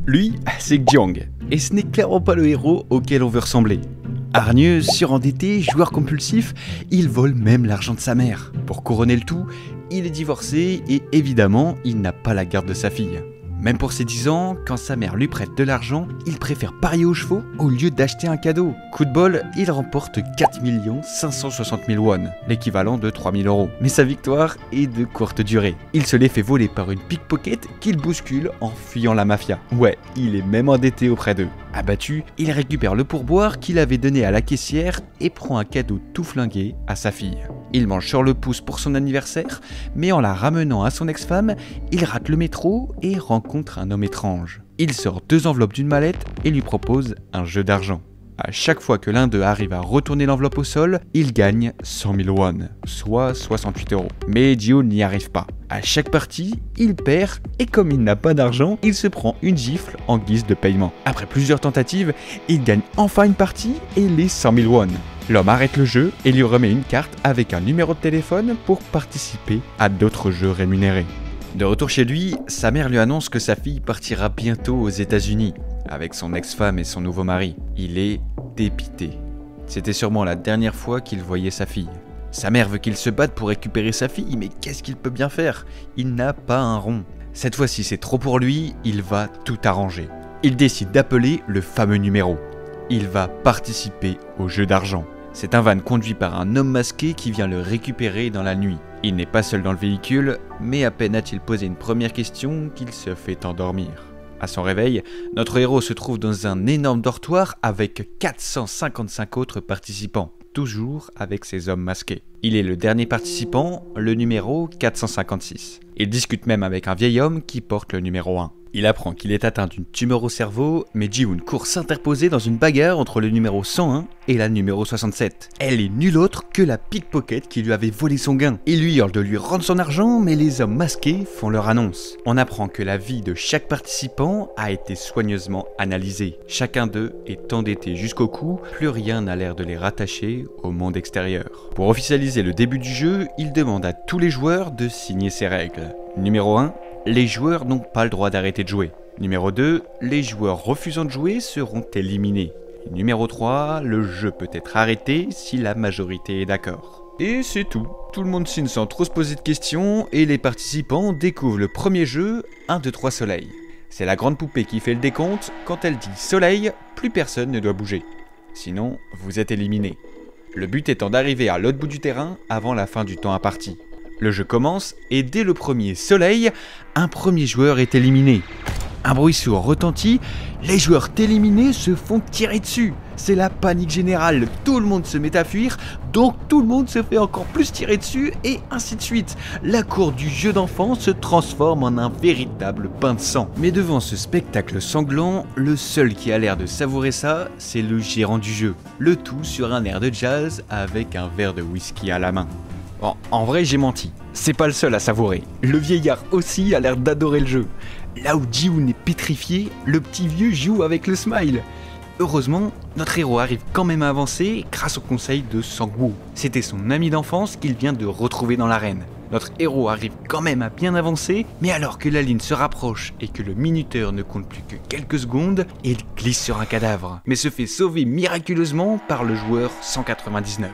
Lui, c'est Xiang, et ce n'est clairement pas le héros auquel on veut ressembler. Hargneux, surendetté, joueur compulsif, il vole même l'argent de sa mère. Pour couronner le tout, il est divorcé et évidemment, il n'a pas la garde de sa fille. Même pour ses 10 ans, quand sa mère lui prête de l'argent, il préfère parier aux chevaux au lieu d'acheter un cadeau. Coup de bol, il remporte 4 560 000 won, l'équivalent de 3 000 €. Mais sa victoire est de courte durée. Il se les fait voler par une pickpocket qu'il bouscule en fuyant la mafia. Ouais, il est même endetté auprès d'eux. Abattu, il récupère le pourboire qu'il avait donné à la caissière et prend un cadeau tout flingué à sa fille. Il mange sur le pouce pour son anniversaire, mais en la ramenant à son ex-femme, il rate le métro et rencontre un homme étrange. Il sort 2 enveloppes d'une mallette et lui propose un jeu d'argent. À chaque fois que l'un d'eux arrive à retourner l'enveloppe au sol, il gagne 100 000 won, soit 68 €. Mais Ji-hoon n'y arrive pas. À chaque partie, il perd et comme il n'a pas d'argent, il se prend une gifle en guise de paiement. Après plusieurs tentatives, il gagne enfin une partie et les 100 000 won. L'homme arrête le jeu et lui remet une carte avec un numéro de téléphone pour participer à d'autres jeux rémunérés. De retour chez lui, sa mère lui annonce que sa fille partira bientôt aux États-Unis avec son ex-femme et son nouveau mari. Il est dépité. C'était sûrement la dernière fois qu'il voyait sa fille. Sa mère veut qu'il se batte pour récupérer sa fille, mais qu'est-ce qu'il peut bien faire? Il n'a pas un rond. Cette fois-ci, c'est trop pour lui, il va tout arranger. Il décide d'appeler le fameux numéro. Il va participer au jeu d'argent. C'est un van conduit par un homme masqué qui vient le récupérer dans la nuit. Il n'est pas seul dans le véhicule, mais à peine a-t-il posé une première question qu'il se fait endormir. À son réveil, notre héros se trouve dans un énorme dortoir avec 455 autres participants, toujours avec ses hommes masqués. Il est le dernier participant, le numéro 456. Il discute même avec un vieil homme qui porte le numéro 1. Il apprend qu'il est atteint d'une tumeur au cerveau, mais Ji-hoon court s'interposer dans une bagarre entre le numéro 101 et la numéro 67. Elle est nulle autre que la pickpocket qui lui avait volé son gain. Il lui hurle de lui rendre son argent, mais les hommes masqués font leur annonce. On apprend que la vie de chaque participant a été soigneusement analysée. Chacun d'eux est endetté jusqu'au cou, plus rien n'a l'air de les rattacher au monde extérieur. Pour officialiser le début du jeu, il demande à tous les joueurs de signer ses règles. Numéro 1. Les joueurs n'ont pas le droit d'arrêter de jouer. Numéro 2, les joueurs refusant de jouer seront éliminés. Numéro 3, le jeu peut être arrêté si la majorité est d'accord. Et c'est tout. Tout le monde signe sans trop se poser de questions et les participants découvrent le premier jeu, 1, 2, 3 soleil. C'est la grande poupée qui fait le décompte. Quand elle dit soleil, plus personne ne doit bouger. Sinon, vous êtes éliminé. Le but étant d'arriver à l'autre bout du terrain avant la fin du temps imparti. Le jeu commence et dès le premier soleil, un premier joueur est éliminé. Un bruit sourd retentit, les joueurs éliminés se font tirer dessus. C'est la panique générale, tout le monde se met à fuir, donc tout le monde se fait encore plus tirer dessus et ainsi de suite. La cour du jeu d'enfant se transforme en un véritable bain de sang. Mais devant ce spectacle sanglant, le seul qui a l'air de savourer ça, c'est le gérant du jeu. Le tout sur un air de jazz avec un verre de whisky à la main. Bon, en vrai, j'ai menti. C'est pas le seul à savourer. Le vieillard aussi a l'air d'adorer le jeu. Là où Ji-hoon est pétrifié, le petit vieux joue avec le smile. Heureusement, notre héros arrive quand même à avancer grâce au conseil de Sang-woo. C'était son ami d'enfance qu'il vient de retrouver dans l'arène. Notre héros arrive quand même à bien avancer, mais alors que la ligne se rapproche et que le minuteur ne compte plus que quelques secondes, il glisse sur un cadavre, mais se fait sauver miraculeusement par le joueur 199.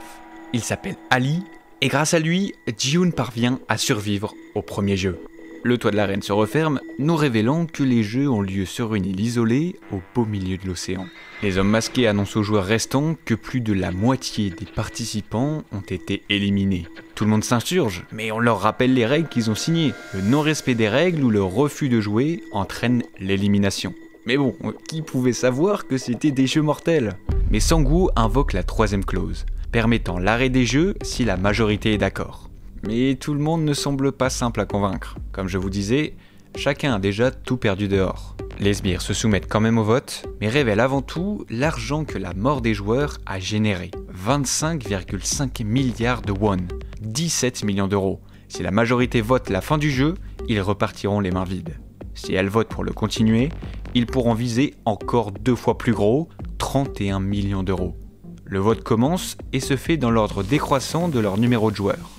Il s'appelle Ali, et grâce à lui, Ji-hoon parvient à survivre au premier jeu. Le toit de l'arène se referme, nous révélant que les jeux ont lieu sur une île isolée au beau milieu de l'océan. Les hommes masqués annoncent aux joueurs restants que plus de la moitié des participants ont été éliminés. Tout le monde s'insurge, mais on leur rappelle les règles qu'ils ont signées. Le non-respect des règles ou le refus de jouer entraîne l'élimination. Mais bon, qui pouvait savoir que c'était des jeux mortels? Mais Sang-woo invoque la 3e clause, permettant l'arrêt des jeux si la majorité est d'accord. Mais tout le monde ne semble pas simple à convaincre. Comme je vous disais, chacun a déjà tout perdu dehors. Les sbires se soumettent quand même au vote, mais révèlent avant tout l'argent que la mort des joueurs a généré. 25,5 milliards de won, 17 millions d'euros. Si la majorité vote la fin du jeu, ils repartiront les mains vides. Si elle vote pour le continuer, ils pourront viser encore 2 fois plus gros, 31 millions d'euros. Le vote commence et se fait dans l'ordre décroissant de leur numéro de joueur.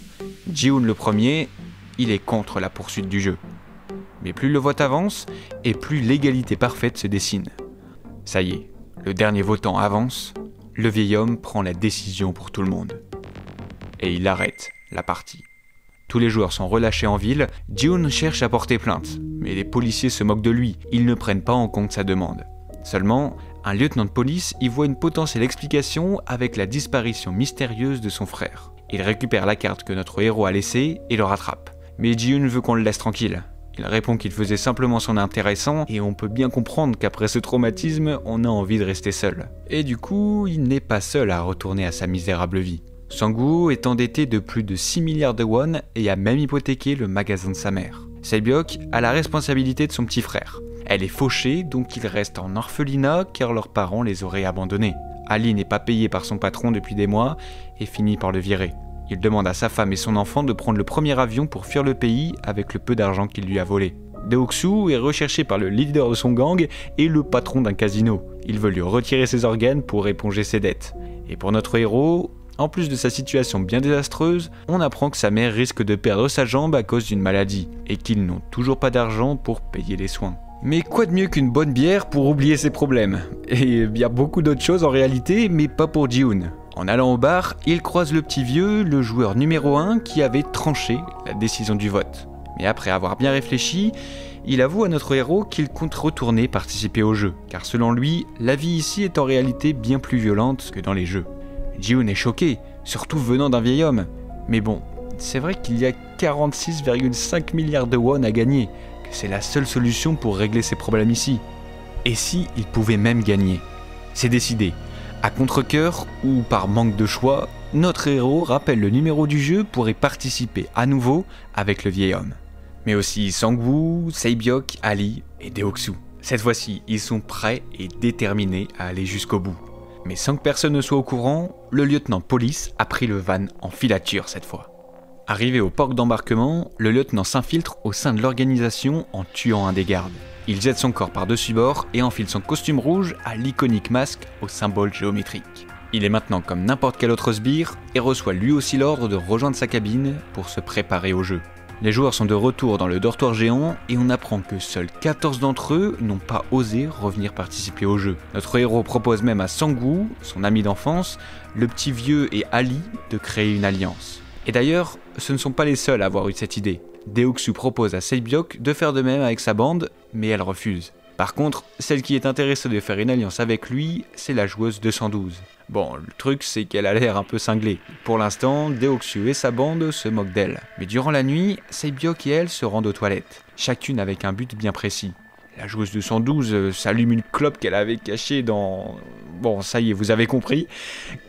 Ji-hoon le premier, il est contre la poursuite du jeu. Mais plus le vote avance, et plus l'égalité parfaite se dessine. Ça y est, le dernier votant avance, le vieil homme prend la décision pour tout le monde. Et il arrête la partie. Tous les joueurs sont relâchés en ville, Ji-hoon cherche à porter plainte, mais les policiers se moquent de lui, ils ne prennent pas en compte sa demande. Seulement, un lieutenant de police y voit une potentielle explication avec la disparition mystérieuse de son frère. Il récupère la carte que notre héros a laissée et le rattrape. Mais Ji-hoon veut qu'on le laisse tranquille. Il répond qu'il faisait simplement son intéressant et on peut bien comprendre qu'après ce traumatisme, on a envie de rester seul. Et du coup, il n'est pas seul à retourner à sa misérable vie. Sang-woo est endetté de plus de 6 milliards de won et a même hypothéqué le magasin de sa mère. Sae-byok a la responsabilité de son petit frère. Elle est fauchée, donc ils restent en orphelinat car leurs parents les auraient abandonnés. Ali n'est pas payé par son patron depuis des mois et finit par le virer. Il demande à sa femme et son enfant de prendre le premier avion pour fuir le pays avec le peu d'argent qu'il lui a volé. Deok-soo est recherché par le leader de son gang et le patron d'un casino. Il veut lui retirer ses organes pour éponger ses dettes. Et pour notre héros, en plus de sa situation bien désastreuse, on apprend que sa mère risque de perdre sa jambe à cause d'une maladie et qu'ils n'ont toujours pas d'argent pour payer les soins. Mais quoi de mieux qu'une bonne bière pour oublier ses problèmes? Et il y a beaucoup d'autres choses en réalité, mais pas pour Ji-hoon. En allant au bar, il croise le petit vieux, le joueur numéro 1, qui avait tranché la décision du vote. Mais après avoir bien réfléchi, il avoue à notre héros qu'il compte retourner participer au jeu, car selon lui, la vie ici est en réalité bien plus violente que dans les jeux. Ji-hoon est choqué, surtout venant d'un vieil homme. Mais bon, c'est vrai qu'il y a 46,5 milliards de won à gagner, que c'est la seule solution pour régler ses problèmes ici. Et si il pouvait même gagner? C'est décidé. À contre-cœur ou par manque de choix, notre héros rappelle le numéro du jeu pour y participer à nouveau avec le vieil homme. Mais aussi Sang-woo, Sae-byok, Ali et Deok-soo. Cette fois-ci, ils sont prêts et déterminés à aller jusqu'au bout. Mais sans que personne ne soit au courant, le lieutenant police a pris le van en filature cette fois. Arrivé au port d'embarquement, le lieutenant s'infiltre au sein de l'organisation en tuant un des gardes. Il jette son corps par-dessus bord et enfile son costume rouge à l'iconique masque au symbole géométrique. Il est maintenant comme n'importe quel autre sbire et reçoit lui aussi l'ordre de rejoindre sa cabine pour se préparer au jeu. Les joueurs sont de retour dans le dortoir géant et on apprend que seuls 14 d'entre eux n'ont pas osé revenir participer au jeu. Notre héros propose même à Sang-woo, son ami d'enfance, le petit vieux et Ali de créer une alliance. Et d'ailleurs, ce ne sont pas les seuls à avoir eu cette idée. Deok-soo propose à Sae-byok de faire de même avec sa bande, mais elle refuse. Par contre, celle qui est intéressée de faire une alliance avec lui, c'est la joueuse 212. Bon, le truc c'est qu'elle a l'air un peu cinglée. Pour l'instant, Deok-soo et sa bande se moquent d'elle. Mais durant la nuit, Sae-byok et elle se rendent aux toilettes, chacune avec un but bien précis. La joueuse 212 s'allume une clope qu'elle avait cachée dans... Bon, ça y est, vous avez compris.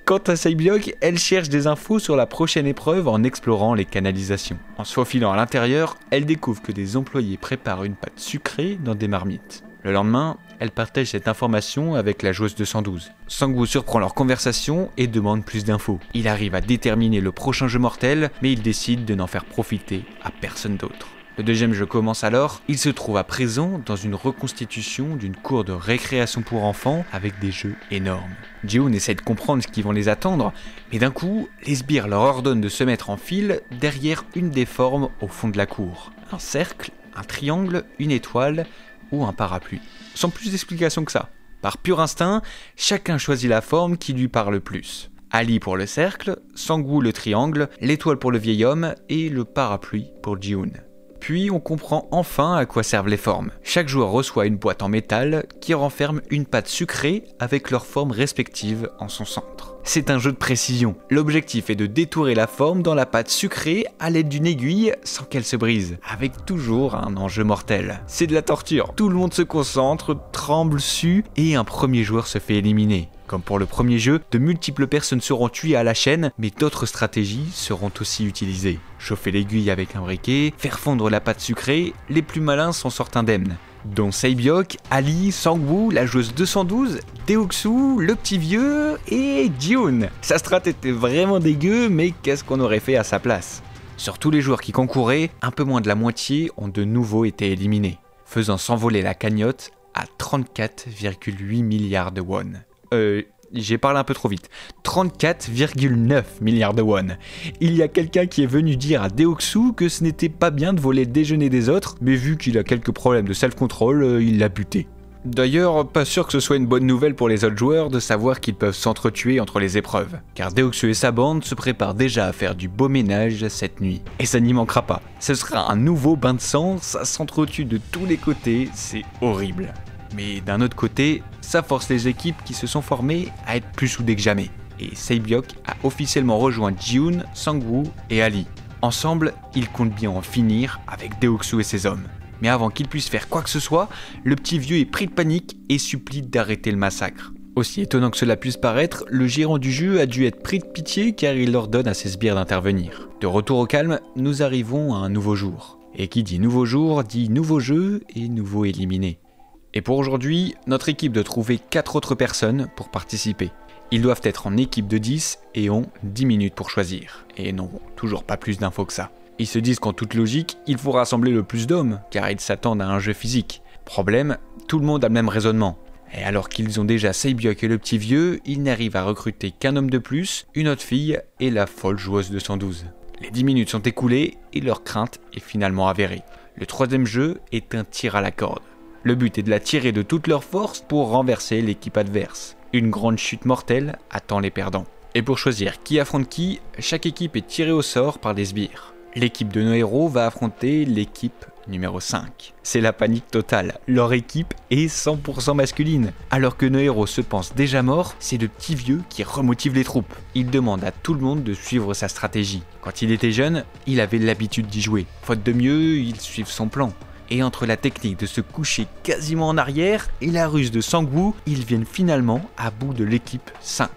Quant à Sae-byok, elle cherche des infos sur la prochaine épreuve en explorant les canalisations. En se faufilant à l'intérieur, elle découvre que des employés préparent une pâte sucrée dans des marmites. Le lendemain, elle partage cette information avec la joueuse 212. Sang-woo surprend leur conversation et demande plus d'infos. Il arrive à déterminer le prochain jeu mortel, mais il décide de n'en faire profiter à personne d'autre. Le deuxième jeu commence alors, il se trouve à présent dans une reconstitution d'une cour de récréation pour enfants avec des jeux énormes. Ji-hoon essaie de comprendre ce qui vont les attendre, mais d'un coup, les sbires leur ordonnent de se mettre en file derrière une des formes au fond de la cour. Un cercle, un triangle, une étoile ou un parapluie. Sans plus d'explications que ça. Par pur instinct, chacun choisit la forme qui lui parle le plus. Ali pour le cercle, Sang-woo le triangle, l'étoile pour le vieil homme et le parapluie pour Ji-hoon. Puis on comprend enfin à quoi servent les formes. Chaque joueur reçoit une boîte en métal qui renferme une pâte sucrée avec leurs formes respectives en son centre. C'est un jeu de précision. L'objectif est de détourer la forme dans la pâte sucrée à l'aide d'une aiguille sans qu'elle se brise, avec toujours un enjeu mortel. C'est de la torture. Tout le monde se concentre, tremble, sue et un premier joueur se fait éliminer. Comme pour le premier jeu, de multiples personnes seront tuées à la chaîne, mais d'autres stratégies seront aussi utilisées. Chauffer l'aiguille avec un briquet, faire fondre la pâte sucrée, les plus malins s'en sortent indemnes. Dont Sae-byok, Ali, Sang-woo, la joueuse 212, Deok-soo, le petit vieux et Ji-hoon. Sa strat était vraiment dégueu, mais qu'est-ce qu'on aurait fait à sa place? Sur tous les joueurs qui concouraient, un peu moins de la moitié ont de nouveau été éliminés, faisant s'envoler la cagnotte à 34,8 milliards de won. j'ai parlé un peu trop vite. 34,9 milliards de won. Il y a quelqu'un qui est venu dire à Deok-Su que ce n'était pas bien de voler le déjeuner des autres, mais vu qu'il a quelques problèmes de self-control, il l'a buté. D'ailleurs, pas sûr que ce soit une bonne nouvelle pour les autres joueurs de savoir qu'ils peuvent s'entretuer entre les épreuves, car Deok-Su et sa bande se préparent déjà à faire du beau ménage cette nuit. Et ça n'y manquera pas. Ce sera un nouveau bain de sang, ça s'entretue de tous les côtés, c'est horrible. Mais d'un autre côté, ça force les équipes qui se sont formées à être plus soudées que jamais. Et Sae-byeok a officiellement rejoint Ji-hoon, Sang-woo et Ali. Ensemble, ils comptent bien en finir avec Deok-Su et ses hommes. Mais avant qu'il puisse faire quoi que ce soit, le petit vieux est pris de panique et supplie d'arrêter le massacre. Aussi étonnant que cela puisse paraître, le gérant du jeu a dû être pris de pitié car il ordonne à ses sbires d'intervenir. De retour au calme, nous arrivons à un nouveau jour. Et qui dit nouveau jour dit nouveau jeu et nouveau éliminé. Et pour aujourd'hui, notre équipe doit trouver 4 autres personnes pour participer. Ils doivent être en équipe de 10 et ont 10 minutes pour choisir. Et non, toujours pas plus d'infos que ça. Ils se disent qu'en toute logique, il faut rassembler le plus d'hommes, car ils s'attendent à un jeu physique. Problème, tout le monde a le même raisonnement. Et alors qu'ils ont déjà Sae-byeok et le petit vieux, ils n'arrivent à recruter qu'un homme de plus, une autre fille et la folle joueuse de 112. Les 10 minutes sont écoulées et leur crainte est finalement avérée. Le troisième jeu est un tir à la corde. Le but est de la tirer de toute leur force pour renverser l'équipe adverse. Une grande chute mortelle attend les perdants. Et pour choisir qui affronte qui, chaque équipe est tirée au sort par des sbires. L'équipe de nos héros va affronter l'équipe numéro 5. C'est la panique totale, leur équipe est 100% masculine. Alors que nos héros se pensent déjà morts, c'est le petit vieux qui remotive les troupes. Il demande à tout le monde de suivre sa stratégie. Quand il était jeune, il avait l'habitude d'y jouer. Faute de mieux, ils suivent son plan. Et entre la technique de se coucher quasiment en arrière et la ruse de Sang-woo, ils viennent finalement à bout de l'équipe 5.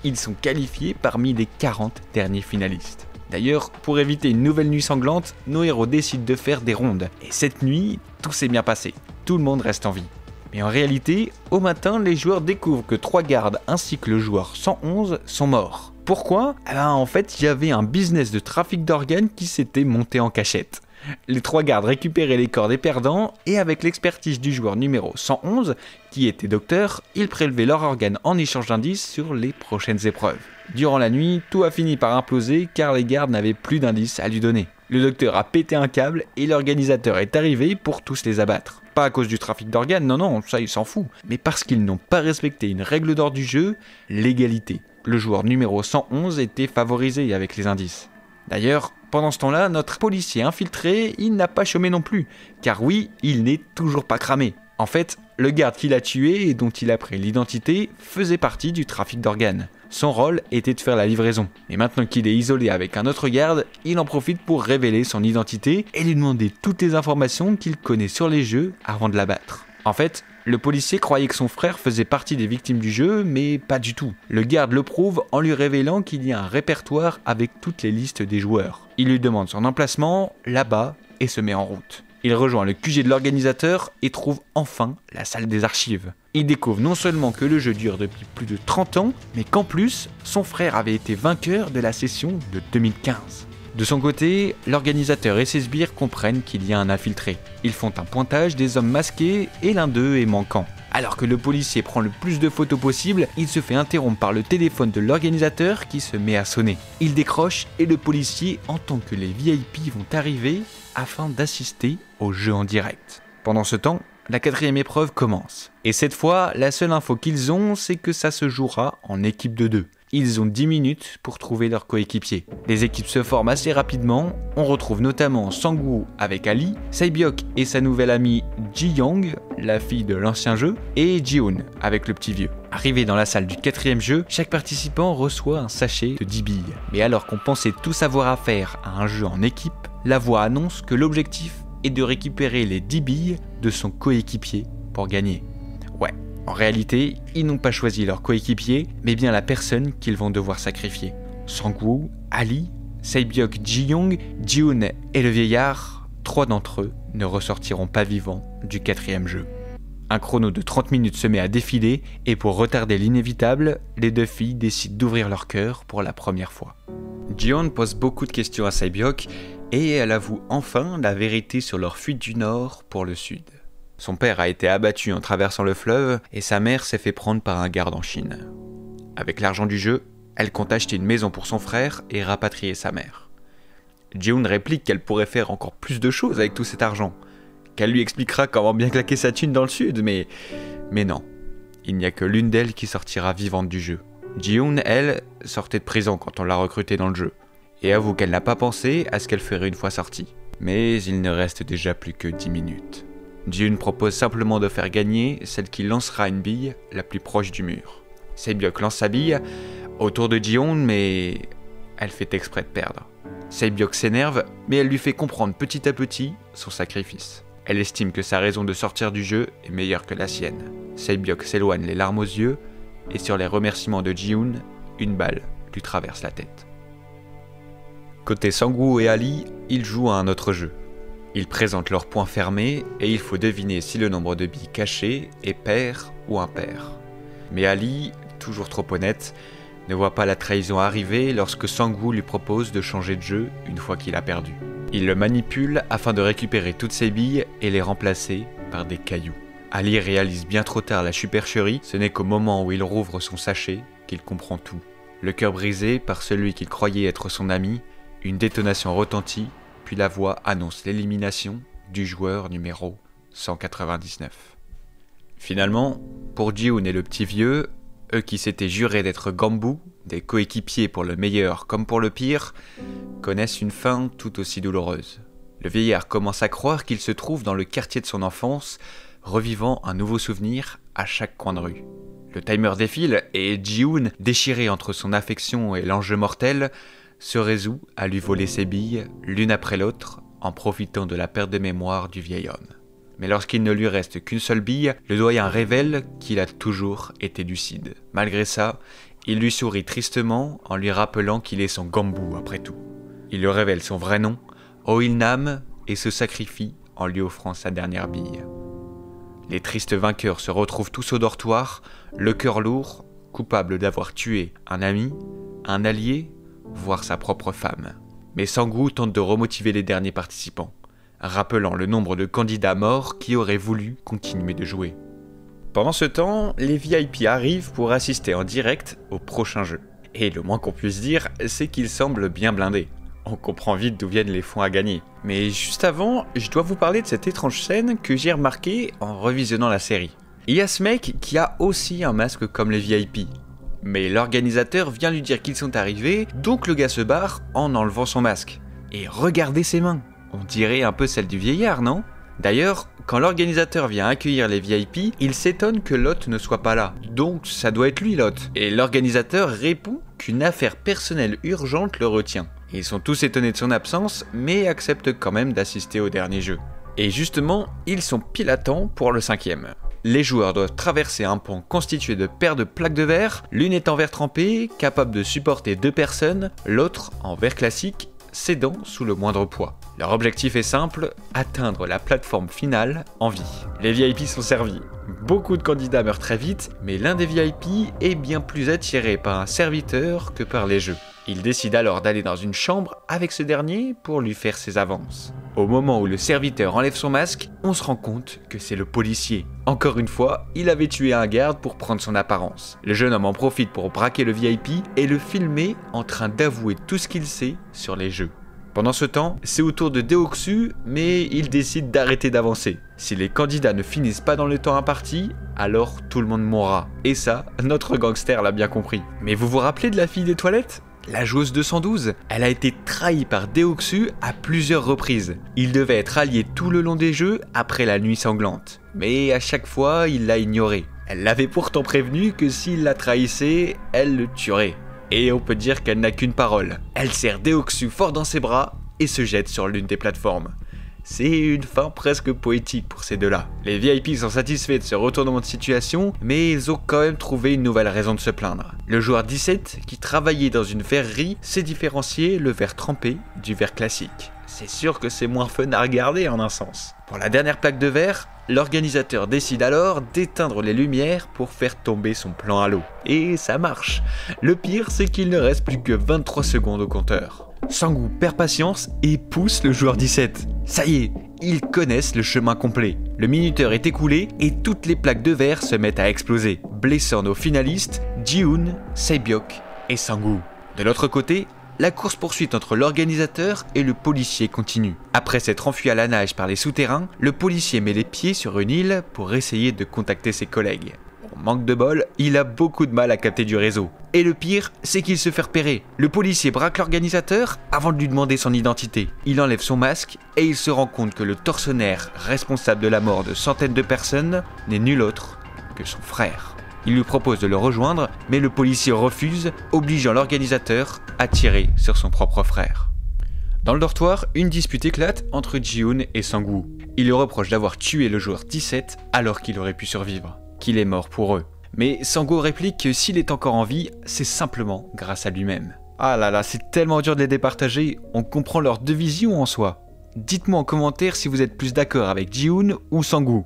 Ils sont qualifiés parmi les 40 derniers finalistes. D'ailleurs, pour éviter une nouvelle nuit sanglante, nos héros décident de faire des rondes. Et cette nuit, tout s'est bien passé. Tout le monde reste en vie. Mais en réalité, au matin, les joueurs découvrent que 3 gardes ainsi que le joueur 111 sont morts. Pourquoi ? En fait, il y avait un business de trafic d'organes qui s'était monté en cachette. Les 3 gardes récupéraient les corps des perdants et avec l'expertise du joueur numéro 111, qui était docteur, ils prélevaient leurs organes en échange d'indices sur les prochaines épreuves. Durant la nuit, tout a fini par imploser car les gardes n'avaient plus d'indices à lui donner. Le docteur a pété un câble et l'organisateur est arrivé pour tous les abattre. Pas à cause du trafic d'organes, non, ça il s'en fout, mais parce qu'ils n'ont pas respecté une règle d'or du jeu, l'égalité. Le joueur numéro 111 était favorisé avec les indices. D'ailleurs, pendant ce temps-là, notre policier infiltré, il n'a pas chômé non plus, car oui, il n'est toujours pas cramé. En fait, le garde qui l'a tué et dont il a pris l'identité faisait partie du trafic d'organes. Son rôle était de faire la livraison. Et maintenant qu'il est isolé avec un autre garde, il en profite pour révéler son identité et lui demander toutes les informations qu'il connaît sur les jeux avant de l'abattre. En fait, le policier croyait que son frère faisait partie des victimes du jeu, mais pas du tout. Le garde le prouve en lui révélant qu'il y a un répertoire avec toutes les listes des joueurs. Il lui demande son emplacement, là-bas, et se met en route. Il rejoint le QG de l'organisateur et trouve enfin la salle des archives. Il découvre non seulement que le jeu dure depuis plus de 30 ans, mais qu'en plus, son frère avait été vainqueur de la session de 2015. De son côté, l'organisateur et ses sbires comprennent qu'il y a un infiltré. Ils font un pointage des hommes masqués et l'un d'eux est manquant. Alors que le policier prend le plus de photos possible, il se fait interrompre par le téléphone de l'organisateur qui se met à sonner. Il décroche et le policier entend que les VIP vont arriver afin d'assister au jeu en direct. Pendant ce temps, la 4e épreuve commence. Et cette fois, la seule info qu'ils ont, c'est que ça se jouera en équipe de 2. Ils ont 10 minutes pour trouver leur coéquipier. Les équipes se forment assez rapidement, on retrouve notamment Sang-woo avec Ali, Sae-byeok et sa nouvelle amie Ji-young, la fille de l'ancien jeu, et Ji-hoon avec le petit vieux. Arrivé dans la salle du 4e jeu, chaque participant reçoit un sachet de 10 billes. Mais alors qu'on pensait tout savoir à faire à un jeu en équipe, la voix annonce que l'objectif est de récupérer les 10 billes de son coéquipier pour gagner. Ouais. En réalité, ils n'ont pas choisi leur coéquipier, mais bien la personne qu'ils vont devoir sacrifier. Sang-woo, Ali, Sae-byeok, Ji-young, Ji-hoon et le vieillard, 3 d'entre eux ne ressortiront pas vivants du 4e jeu. Un chrono de 30 minutes se met à défiler et pour retarder l'inévitable, les 2 filles décident d'ouvrir leur cœur pour la première fois. Ji-hoon pose beaucoup de questions à Sae-byeok et elle avoue enfin la vérité sur leur fuite du nord pour le sud. Son père a été abattu en traversant le fleuve et sa mère s'est fait prendre par un garde en Chine. Avec l'argent du jeu, elle compte acheter une maison pour son frère et rapatrier sa mère. Ji-hoon réplique qu'elle pourrait faire encore plus de choses avec tout cet argent, qu'elle lui expliquera comment bien claquer sa thune dans le sud, mais non. Il n'y a que l'une d'elles qui sortira vivante du jeu. Ji-hoon, elle, sortait de prison quand on l'a recrutée dans le jeu, et avoue qu'elle n'a pas pensé à ce qu'elle ferait une fois sortie. Mais il ne reste déjà plus que 10 minutes. Ji-hoon propose simplement de faire gagner celle qui lancera une bille la plus proche du mur. Se-byok lance sa bille autour de Ji-hoon, mais elle fait exprès de perdre. Se-byok s'énerve, mais elle lui fait comprendre petit à petit son sacrifice. Elle estime que sa raison de sortir du jeu est meilleure que la sienne. Se-byok s'éloigne les larmes aux yeux, et sur les remerciements de Ji-hoon, une balle lui traverse la tête. Côté Sang-woo et Ali, ils jouent à un autre jeu. Ils présentent leurs poings fermés et il faut deviner si le nombre de billes cachées est pair ou impair. Mais Ali, toujours trop honnête, ne voit pas la trahison arriver lorsque Sang-woo lui propose de changer de jeu une fois qu'il a perdu. Il le manipule afin de récupérer toutes ses billes et les remplacer par des cailloux. Ali réalise bien trop tard la supercherie, ce n'est qu'au moment où il rouvre son sachet qu'il comprend tout. Le cœur brisé par celui qu'il croyait être son ami, une détonation retentit, puis la voix annonce l'élimination du joueur numéro 199. Finalement, pour Ji-hoon et le petit vieux, eux qui s'étaient jurés d'être Ganbu, des coéquipiers pour le meilleur comme pour le pire, connaissent une fin tout aussi douloureuse. Le vieillard commence à croire qu'il se trouve dans le quartier de son enfance, revivant un nouveau souvenir à chaque coin de rue. Le timer défile et Ji-hoon, déchiré entre son affection et l'enjeu mortel, se résout à lui voler ses billes l'une après l'autre en profitant de la perte de mémoire du vieil homme. Mais lorsqu'il ne lui reste qu'une seule bille, le doyen révèle qu'il a toujours été lucide. Malgré ça, il lui sourit tristement en lui rappelant qu'il est son Ganbu après tout. Il lui révèle son vrai nom, Oh Il-nam, et se sacrifie en lui offrant sa dernière bille. Les tristes vainqueurs se retrouvent tous au dortoir, le cœur lourd, coupables d'avoir tué un ami, un allié, voire sa propre femme. Mais Sang-woo tente de remotiver les derniers participants, rappelant le nombre de candidats morts qui auraient voulu continuer de jouer. Pendant ce temps, les VIP arrivent pour assister en direct au prochain jeu. Et le moins qu'on puisse dire, c'est qu'ils semblent bien blindés. On comprend vite d'où viennent les fonds à gagner. Mais juste avant, je dois vous parler de cette étrange scène que j'ai remarquée en revisionnant la série. Il y a ce mec qui a aussi un masque comme les VIP. Mais l'organisateur vient lui dire qu'ils sont arrivés, donc le gars se barre en enlevant son masque. Et regardez ses mains, on dirait un peu celles du vieillard, non ? D'ailleurs, quand l'organisateur vient accueillir les VIP, il s'étonne que l'hôte ne soit pas là. Donc ça doit être lui l'hôte. Et l'organisateur répond qu'une affaire personnelle urgente le retient. Ils sont tous étonnés de son absence, mais acceptent quand même d'assister au dernier jeu. Et justement, ils sont pile à temps pour le 5e. Les joueurs doivent traverser un pont constitué de paires de plaques de verre, l'une est en verre trempé, capable de supporter 2 personnes, l'autre en verre classique, cédant sous le moindre poids. Leur objectif est simple, atteindre la plateforme finale en vie. Les VIP sont servis. Beaucoup de candidats meurent très vite, mais l'un des VIP est bien plus attiré par un serviteur que par les jeux. Il décide alors d'aller dans une chambre avec ce dernier pour lui faire ses avances. Au moment où le serviteur enlève son masque, on se rend compte que c'est le policier. Encore une fois, il avait tué un garde pour prendre son apparence. Le jeune homme en profite pour braquer le VIP et le filmer en train d'avouer tout ce qu'il sait sur les jeux. Pendant ce temps, c'est au tour de Deok-su, mais il décide d'arrêter d'avancer. Si les candidats ne finissent pas dans le temps imparti, alors tout le monde mourra. Et ça, notre gangster l'a bien compris. Mais vous vous rappelez de la fille des toilettes ? La joueuse 212, elle a été trahie par Deok-su à plusieurs reprises. Il devait être allié tout le long des jeux après la nuit sanglante. Mais à chaque fois, il l'a ignoré. Elle l'avait pourtant prévenu que s'il la trahissait, elle le tuerait. Et on peut dire qu'elle n'a qu'une parole. Elle serre Deok-su fort dans ses bras et se jette sur l'une des plateformes. C'est une fin presque poétique pour ces deux-là. Les VIP sont satisfaits de ce retournement de situation, mais ils ont quand même trouvé une nouvelle raison de se plaindre. Le joueur 17, qui travaillait dans une verrerie, sait différencier le verre trempé du verre classique. C'est sûr que c'est moins fun à regarder en un sens. Pour la dernière plaque de verre, l'organisateur décide alors d'éteindre les lumières pour faire tomber son plan à l'eau. Et ça marche. Le pire, c'est qu'il ne reste plus que 23 secondes au compteur. Sang-woo perd patience et pousse le joueur 17. Ça y est, ils connaissent le chemin complet. Le minuteur est écoulé et toutes les plaques de verre se mettent à exploser. Blessant nos finalistes, Ji-hoon, Se-byok et Sang-woo. De l'autre côté, la course-poursuite entre l'organisateur et le policier continue. Après s'être enfui à la nage par les souterrains, le policier met les pieds sur une île pour essayer de contacter ses collègues. Bon, manque de bol, il a beaucoup de mal à capter du réseau. Et le pire, c'est qu'il se fait repérer. Le policier braque l'organisateur avant de lui demander son identité. Il enlève son masque et il se rend compte que le tortionnaire responsable de la mort de centaines de personnes n'est nul autre que son frère. Il lui propose de le rejoindre, mais le policier refuse, obligeant l'organisateur à tirer sur son propre frère. Dans le dortoir, une dispute éclate entre Ji-hoon et Sang-woo. Il lui reproche d'avoir tué le joueur 17 alors qu'il aurait pu survivre, qu'il est mort pour eux. Mais Sang-woo réplique que s'il est encore en vie, c'est simplement grâce à lui-même. Ah là là, c'est tellement dur de les départager, on comprend leurs deux visions en soi. Dites-moi en commentaire si vous êtes plus d'accord avec Ji-hoon ou Sang-woo.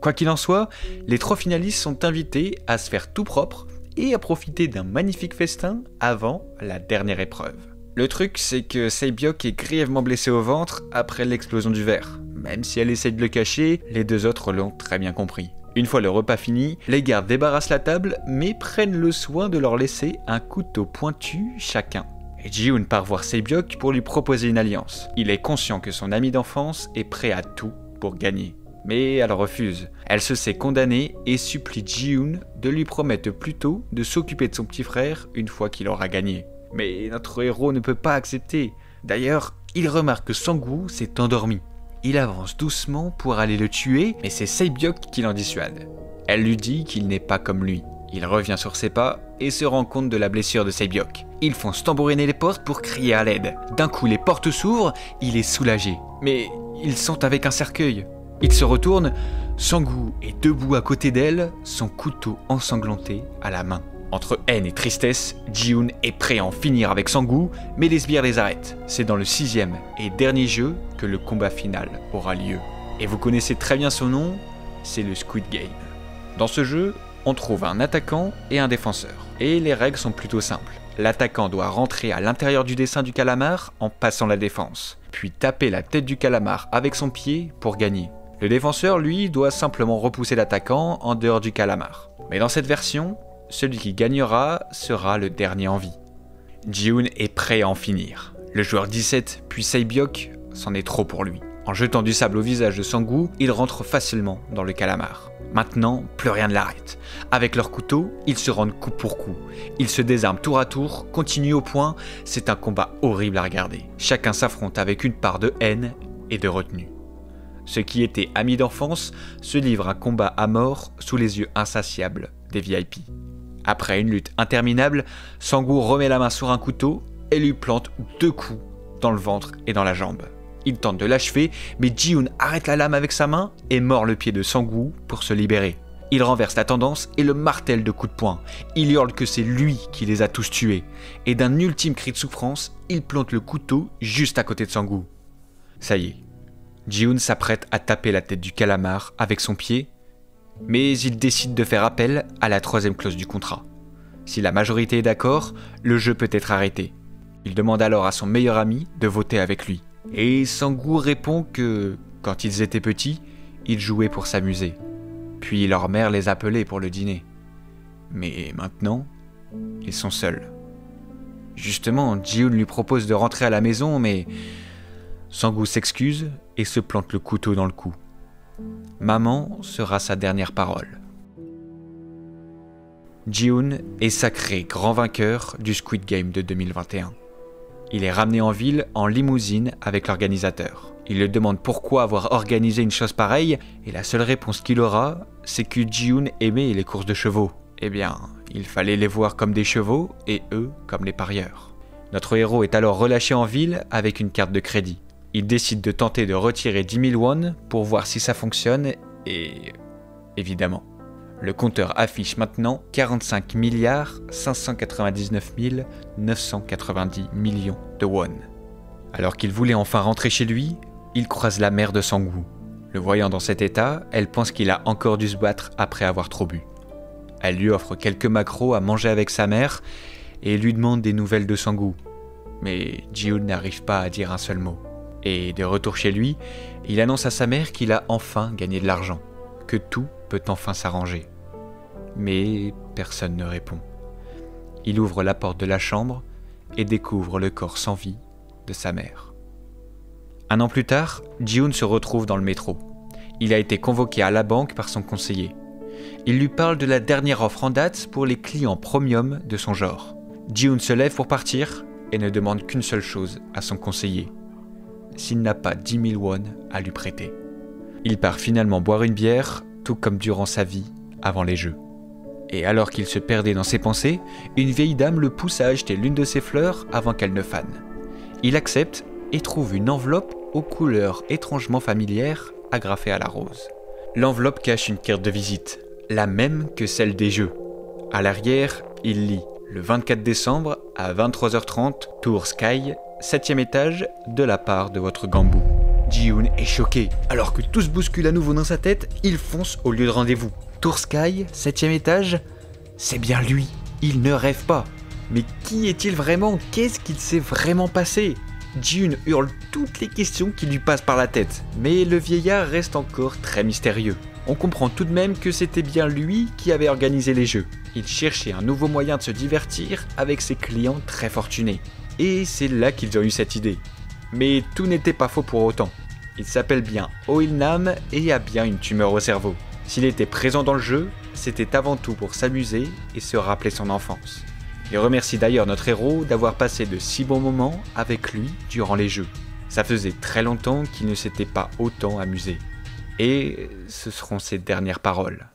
Quoi qu'il en soit, les 3 finalistes sont invités à se faire tout propre et à profiter d'un magnifique festin avant la dernière épreuve. Le truc, c'est que Se-byok est grièvement blessée au ventre après l'explosion du verre. Même si elle essaye de le cacher, les 2 autres l'ont très bien compris. Une fois le repas fini, les gardes débarrassent la table mais prennent le soin de leur laisser un couteau pointu chacun. Et Ji-hoon part voir Se-byok pour lui proposer une alliance. Il est conscient que son ami d'enfance est prêt à tout pour gagner. Mais elle refuse. Elle se sait condamnée et supplie Ji-hoon de lui promettre plutôt de s'occuper de son petit frère une fois qu'il aura gagné. Mais notre héros ne peut pas accepter. D'ailleurs, il remarque que Sang-woo s'est endormi. Il avance doucement pour aller le tuer, mais c'est Se-byok qui l'en dissuade. Elle lui dit qu'il n'est pas comme lui. Il revient sur ses pas et se rend compte de la blessure de Se-byok. Ils font tambouriner les portes pour crier à l'aide. D'un coup, les portes s'ouvrent, il est soulagé. Mais ils sont avec un cercueil. Il se retourne, Sang-woo est debout à côté d'elle, son couteau ensanglanté à la main. Entre haine et tristesse, Ji-hoon est prêt à en finir avec Sang-woo, mais les sbires les arrêtent. C'est dans le 6e et dernier jeu que le combat final aura lieu. Et vous connaissez très bien son nom, c'est le Squid Game. Dans ce jeu, on trouve un attaquant et un défenseur. Et les règles sont plutôt simples. L'attaquant doit rentrer à l'intérieur du dessin du calamar en passant la défense, puis taper la tête du calamar avec son pied pour gagner. Le défenseur, lui, doit simplement repousser l'attaquant en dehors du calamar. Mais dans cette version, celui qui gagnera sera le dernier en vie. Ji-hoon est prêt à en finir. Le joueur 17, puis Se-byok, c'en est trop pour lui. En jetant du sable au visage de Sang-woo, il rentre facilement dans le calamar. Maintenant, plus rien ne l'arrête. Avec leur couteau, ils se rendent coup pour coup. Ils se désarment tour à tour, continuent au point. C'est un combat horrible à regarder. Chacun s'affronte avec une part de haine et de retenue. Ceux qui étaient amis d'enfance se livrent un combat à mort sous les yeux insatiables des VIP. Après une lutte interminable, Sang-woo remet la main sur un couteau et lui plante 2 coups dans le ventre et dans la jambe. Il tente de l'achever, mais Ji-hoon arrête la lame avec sa main et mord le pied de Sang-woo pour se libérer. Il renverse la tendance et le martèle de coups de poing. Il hurle que c'est lui qui les a tous tués. Et d'un ultime cri de souffrance, il plante le couteau juste à côté de Sang-woo. Ça y est. Ji-hoon s'apprête à taper la tête du calamar avec son pied, mais il décide de faire appel à la 3e clause du contrat. Si la majorité est d'accord, le jeu peut être arrêté. Il demande alors à son meilleur ami de voter avec lui. Et Sang-woo répond que, quand ils étaient petits, ils jouaient pour s'amuser. Puis leur mère les appelait pour le dîner. Mais maintenant, ils sont seuls. Justement, Ji-hoon lui propose de rentrer à la maison, mais Sang-woo s'excuse et se plante le couteau dans le cou. Maman sera sa dernière parole. Ji-hoon est sacré grand vainqueur du Squid Game de 2021. Il est ramené en ville en limousine avec l'organisateur. Il lui demande pourquoi avoir organisé une chose pareille, et la seule réponse qu'il aura, c'est que Ji-hoon aimait les courses de chevaux. Eh bien, il fallait les voir comme des chevaux et eux comme les parieurs. Notre héros est alors relâché en ville avec une carte de crédit. Il décide de tenter de retirer 10 000 won pour voir si ça fonctionne et... évidemment. Le compteur affiche maintenant 45 599 990 millions de won. Alors qu'il voulait enfin rentrer chez lui, il croise la mère de Sang-woo. Le voyant dans cet état, elle pense qu'il a encore dû se battre après avoir trop bu. Elle lui offre quelques maquereaux à manger avec sa mère et lui demande des nouvelles de Sang-woo. Mais Ji-hoon n'arrive pas à dire un seul mot. Et de retour chez lui, il annonce à sa mère qu'il a enfin gagné de l'argent, que tout peut enfin s'arranger. Mais personne ne répond. Il ouvre la porte de la chambre et découvre le corps sans vie de sa mère. Un an plus tard, Ji-hoon se retrouve dans le métro. Il a été convoqué à la banque par son conseiller. Il lui parle de la dernière offre en date pour les clients premium de son genre. Ji-hoon se lève pour partir et ne demande qu'une seule chose à son conseiller. S'il n'a pas 10 000 won à lui prêter. Il part finalement boire une bière, tout comme durant sa vie avant les jeux. Et alors qu'il se perdait dans ses pensées, une vieille dame le pousse à acheter l'une de ses fleurs avant qu'elle ne fane. Il accepte et trouve une enveloppe aux couleurs étrangement familières agrafée à la rose. L'enveloppe cache une carte de visite, la même que celle des jeux. À l'arrière, il lit « Le 24 décembre à 23h30, Tour Sky, 7e étage, de la part de votre Gambou ». Ji-hoon est choqué. Alors que tout se bouscule à nouveau dans sa tête, il fonce au lieu de rendez-vous. Tour Sky, 7e étage, c'est bien lui. Il ne rêve pas. Mais qui est-il vraiment? Qu'est-ce qu'il s'est vraiment passé? Ji-hoon hurle toutes les questions qui lui passent par la tête, mais le vieillard reste encore très mystérieux. On comprend tout de même que c'était bien lui qui avait organisé les jeux. Il cherchait un nouveau moyen de se divertir avec ses clients très fortunés. Et c'est là qu'ils ont eu cette idée. Mais tout n'était pas faux pour autant. Il s'appelle bien Oh Il-nam et a bien une tumeur au cerveau. S'il était présent dans le jeu, c'était avant tout pour s'amuser et se rappeler son enfance. Il remercie d'ailleurs notre héros d'avoir passé de si bons moments avec lui durant les jeux. Ça faisait très longtemps qu'il ne s'était pas autant amusé. Et ce seront ses dernières paroles.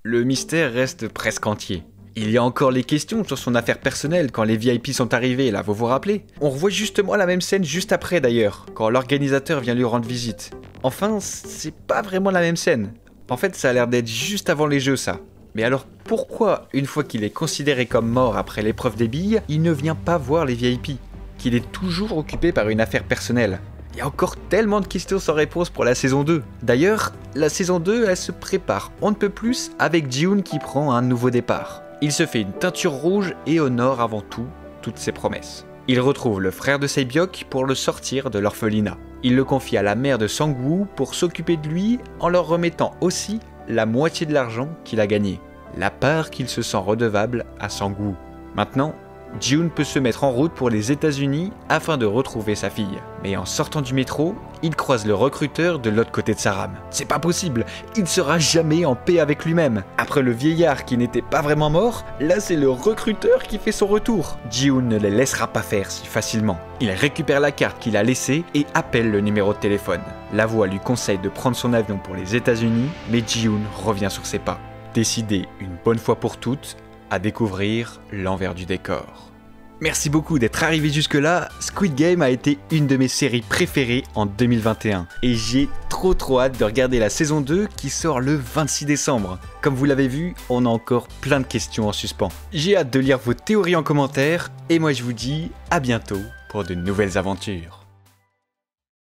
Le mystère reste presque entier. Il y a encore les questions sur son affaire personnelle quand les VIP sont arrivés, là, vous vous rappelez? On revoit justement la même scène juste après d'ailleurs, quand l'organisateur vient lui rendre visite. Enfin, c'est pas vraiment la même scène. En fait, ça a l'air d'être juste avant les jeux, ça. Mais alors pourquoi, une fois qu'il est considéré comme mort après l'épreuve des billes, il ne vient pas voir les VIP? Qu'il est toujours occupé par une affaire personnelle? Il y a encore tellement de questions sans réponse pour la saison 2. D'ailleurs, la saison 2, elle se prépare on ne peut plus avec Ji-hoon qui prend un nouveau départ. Il se fait une teinture rouge et honore avant tout toutes ses promesses. Il retrouve le frère de Sae-byok pour le sortir de l'orphelinat. Il le confie à la mère de Sang-woo pour s'occuper de lui en leur remettant aussi la moitié de l'argent qu'il a gagné. La part qu'il se sent redevable à Sang-woo. Maintenant, Ji-hoon peut se mettre en route pour les États-Unis afin de retrouver sa fille. Mais en sortant du métro, il croise le recruteur de l'autre côté de sa rame. C'est pas possible, il sera jamais en paix avec lui-même. Après le vieillard qui n'était pas vraiment mort, là c'est le recruteur qui fait son retour. Ji-hoon ne les laissera pas faire si facilement. Il récupère la carte qu'il a laissée et appelle le numéro de téléphone. La voix lui conseille de prendre son avion pour les États-Unis, mais Ji-hoon revient sur ses pas. Décidé une bonne fois pour toutes à découvrir l'envers du décor. Merci beaucoup d'être arrivé jusque-là. Squid Game a été une de mes séries préférées en 2021 et j'ai trop hâte de regarder la saison 2 qui sort le 26 décembre. Comme vous l'avez vu, on a encore plein de questions en suspens. J'ai hâte de lire vos théories en commentaire et moi je vous dis à bientôt pour de nouvelles aventures.